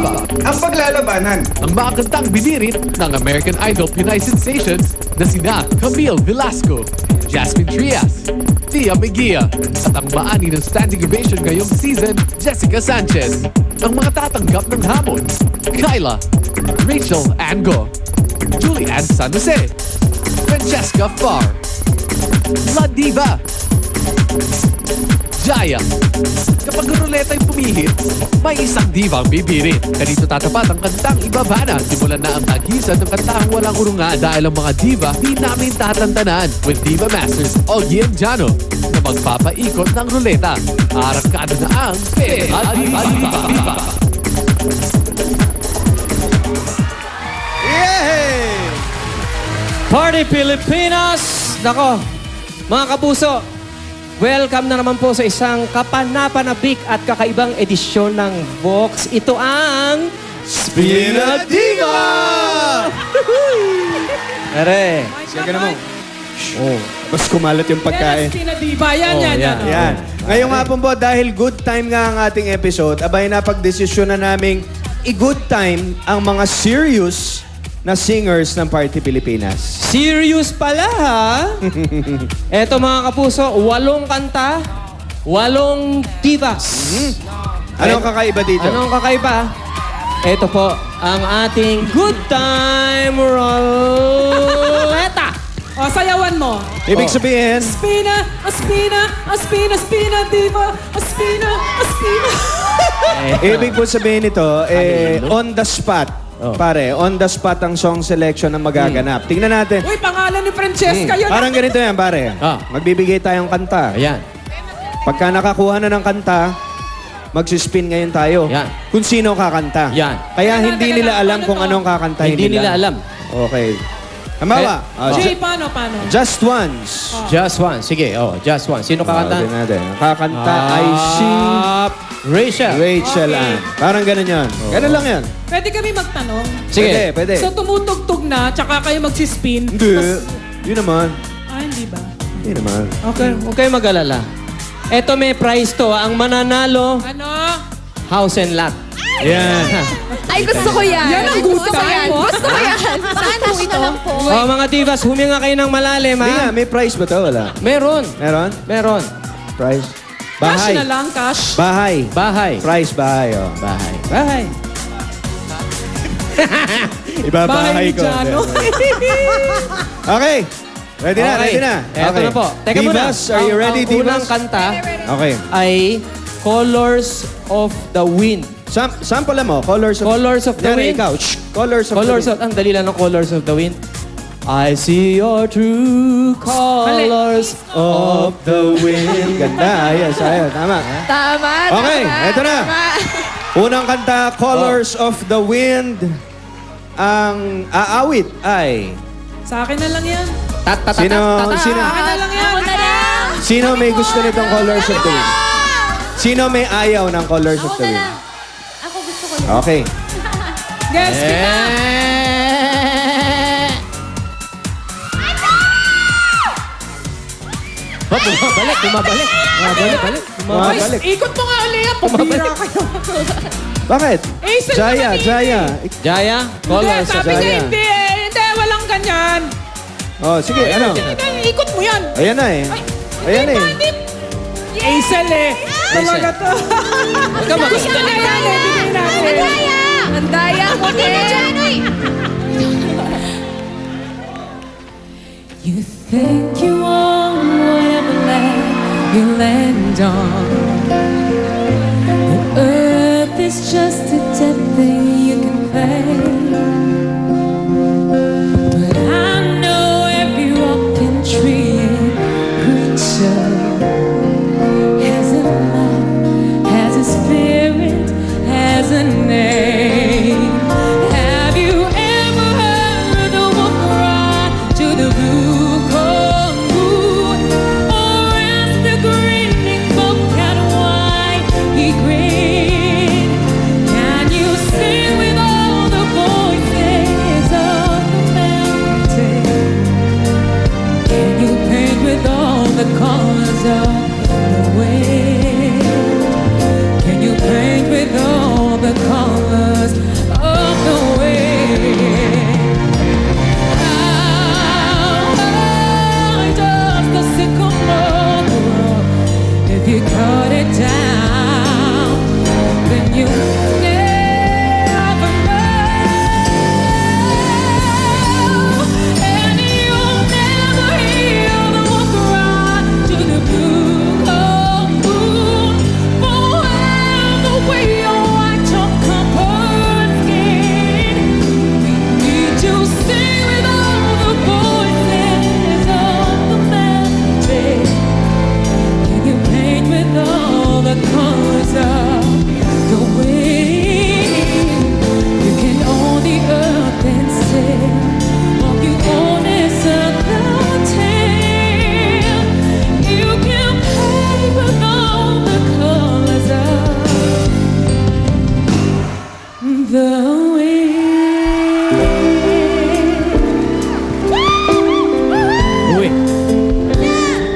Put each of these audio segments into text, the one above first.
Diva. Ang paglalabanan. Ang mga kantang binirit ng American Idol Pinay sensations na sina Camille Velasco, Jasmine Trias, Tia Mejia, at ang maani ng standing ovation ngayong season, Jessica Sanchez. Ang mga tatanggap ng hamon, Kyla, Rachel Ango, Julianne San Jose, Francesca Farr, La Diva, Jaya. Kapag ruleta yung pumihit, may isang diva ang bibirit. Ganito tatapat ang kantang ibabana. Simulan na ang taghisan ng kantang walang urungan dahil ang mga diva di namin tatantanan with Diva Masters Ogie and Jano na magpapaikot ng ruleta. Arangkada na ang Pera Diva. Yay! Party Pilipinas! Nako, mga kapuso, welcome na naman po sa isang kapanapanabik at kakaibang edisyon ng Vox. Ito ang... Spina Diva! Ere. Siya ka naman. Oh, mas kumalat yung pagkain. Spina Diva. Yan, Oh, yan, yan. yan. Yan. Ngayong hapon po, dahil good time nga ang ating episode, abay napag-desisyon na naming i-good time ang mga serious na singers ng Party Pilipinas. Serious pala, ha? Eto mga kapuso, 8 kanta, 8 divas. Anong kakaiba dito? Anong kakaiba? Eto po, ang ating Good Time Roleta. O, sayawan mo. Ibig sabihin, Spina, Spina, Spina, Spina Diva, Spina, Spina. ibig po sabihin nito, on the spot. Pare, on the spot ang song selection na magaganap. Tingnan natin. Uy, pangalan ni Francesca yun. Parang ganito yan, pare. Ah. Magbibigay tayong kanta. Ayan. Pagka nakakuha na ng kanta, magsispin ngayon tayo. Yan. Kung sino kakanta. Yan. Kaya Teka, hindi teka nila lang. alam Paano kung to? anong kakantahin Hindi nila alam. Okay. Hamawa. Jay, paano? Just once. Just one. Sige, just one. Sino kakanta? Tingnan natin. Ang kakanta ay si Rachel. Rachel Okay. Ann. Parang ganun yan. Ganun lang yan. Pwede kami magtanong. Sige. Pwede. So, tumutugtog na, tsaka kayo magsispin. Hindi. Tas- Yun naman. hindi ba? Hindi naman. Okay, huwag kayo mag-alala. Eto may prize to. Ang mananalo, Ano? house and lot. Yan. Ay, gusto ko yan. Yan ang good Gusto ko yan. time. Gusto ko yan. Saan po ito? Oh, mga divas, huminga kayo ng malalim, Hindi nga, ha? may price ba to? Wala. Meron. Meron? Meron. Price? Cash Bahay. na lang, cash. Bahay. Bahay. Price bahay, oh. Bahay. Bahay. Ibabahay ni ko. Jano. Okay. Ready na, Okay. ready na. Eto Okay. na po. Teka muna. Divas, are you ready, Ang unang Divas? kanta Okay. ay Colors of the Wind. Sample mo, Colors of... Colors of the Yan, Wind. ikaw. Shh. Colors of Colors the of... Ang dali lang ng Colors of the Wind. I see your true colors of the wind. Ganda. Ayos, ayos. Tama. Tama, Okay, tama, eto na. tama. Unang kanta, Colors of the Wind. Ang aawit ay... Sa akin na lang yan. Sino, Sa akin na lang yan. Ako na lang. sino may gusto nitong Colors of the Wind? Sino may ayaw ng Colors of Ako the na Wind? lang. Ako gusto ko lang. Okay. Yes, Spina. Bumabalik, bumabalik. Bumabalik. Boys, Bumabalik. ikot mo nga ulit yan. Pabira kayo. Bakit? Hazel Jaya, naman Jaya. Jaya, Hindi, Colors of sabi the niya Jaya. hindi eh. Hindi, walang ganyan. Oh, sige, ano? Hindi, ikot mo yan. Ayan na eh. Ayan Hindi, eh. hindi. Hazel eh. Talaga to. Huwag ka mag- Gusto na yan eh. Bigyan natin. Andaya! Andaya mo din. You think you own whatever land you land on. The earth is just a dead thing you can pay. But I know every walking tree and creature has a life, has a spirit, has a name. Have you ever heard the wolf cry to the blue cold moon? Or ask the grinning bobcat why he grinned? Can you sing with all the voices of the mountain? Can you paint with all the colors of the wind? Can you paint with all the colors you never know. And you'll never hear them walk around to the blue cold moon. Forever way you watch your copper skin. We need to sing with all the voices of the melody. Can you paint with all the colors of the wind? You can own the earth and sail, or you own its tail. You can paint with all the colors of the wind. Uy.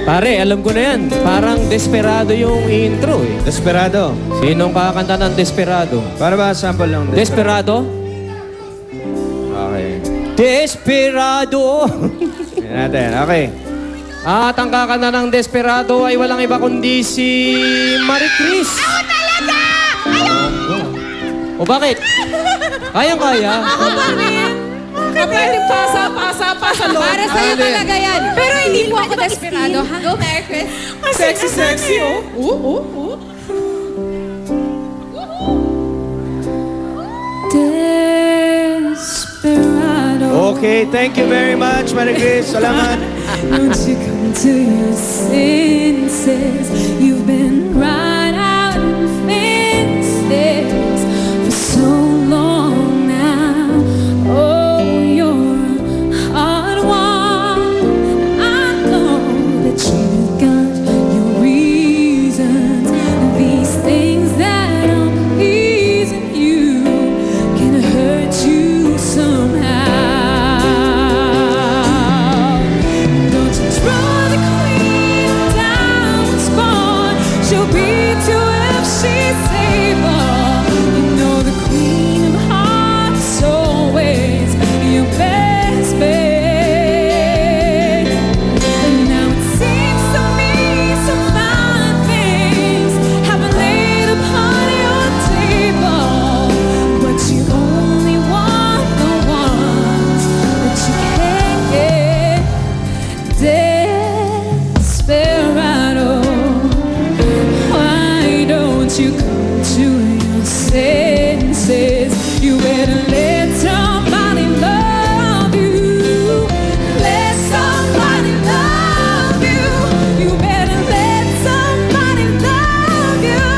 Pare, alam ko na yan. Parang Desperado yung intro eh. Desperado. Sinong kakanta ng Desperado? Para ba sample lang? Desperado? Okay. Desperado! Yan natin. Okay. At ang kakanta ng Desperado ay walang iba kundi si Marie Chris. Ako talaga! Ayoko! O bakit? Kayang-kaya. Ako pa rin! Pwede pasa loob. Para sa'yo talaga yan. Pero hindi po ako desperado, ha? Go, Mary Chris. Sexy, oh. Desperado. Okay, thank you very much, Marie Chris. Salamat. Don't you come to your senses? You've been right out in fences for so long now. Oh, you're a hard one. I know that you've got your reasons. These things that are pleasing you can hurt you somehow. Don't you draw the queen of diamonds born? She'll beat you if she's able. You know the queen of hearts always your best bet. And now it seems to me some fine things have been laid upon your table, but you only want the ones that you can't get. Desperado, why don't you come to your senses? You better let somebody love you. Let somebody love you. You better let somebody love you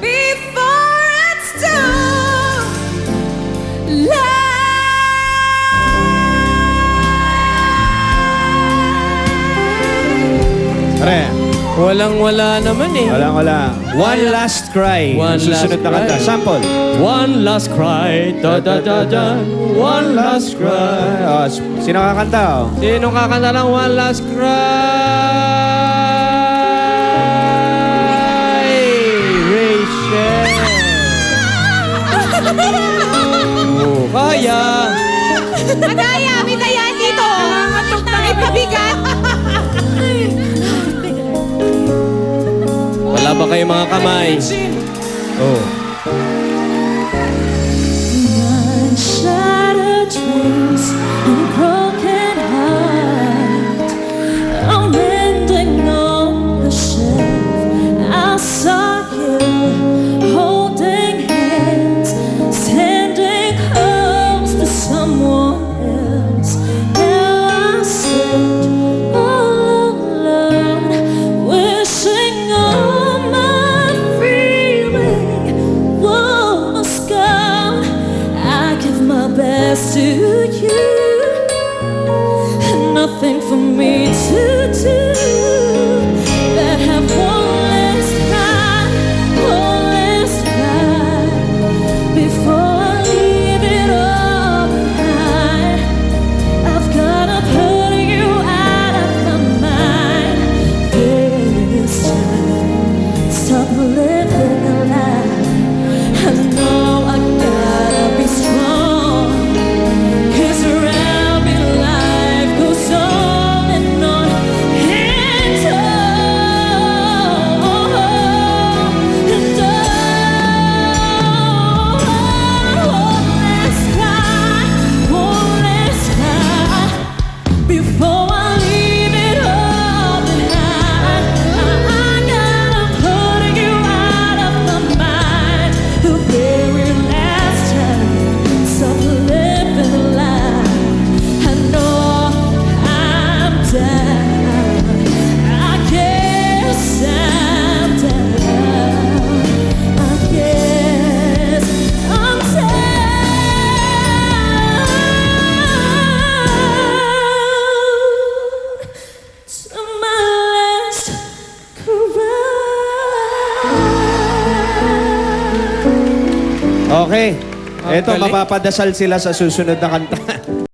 before it's too late. Pare, Walang-wala naman eh. wala. One Last Cry. One Susunod Last na kanta. Cry. Sample. One last cry, da-da-da-da. One last cry. Oh, sino kakanta? Oh? Sino kakanta ng One Last Cry? Rachel. Oh, kaya. Madaya, may dayaan dito. Nangangatok na ipabigat. Wala ba kayo mga kamay? Oh. Shattered dreams and broken heart are mending on the shelf. I saw you holding hands, standing close to someone else. Now I sit all alone, wishing all my feeling was gone. I give my best to you, nothing for me to do that have one last cry before I leave it all behind. I've gotta put you out of my mind this time. Stop living a lie. I know I gotta be strong, 'cause around me life goes on and on. Okay. Ito, galing. mapapadasal sila sa susunod na kanta.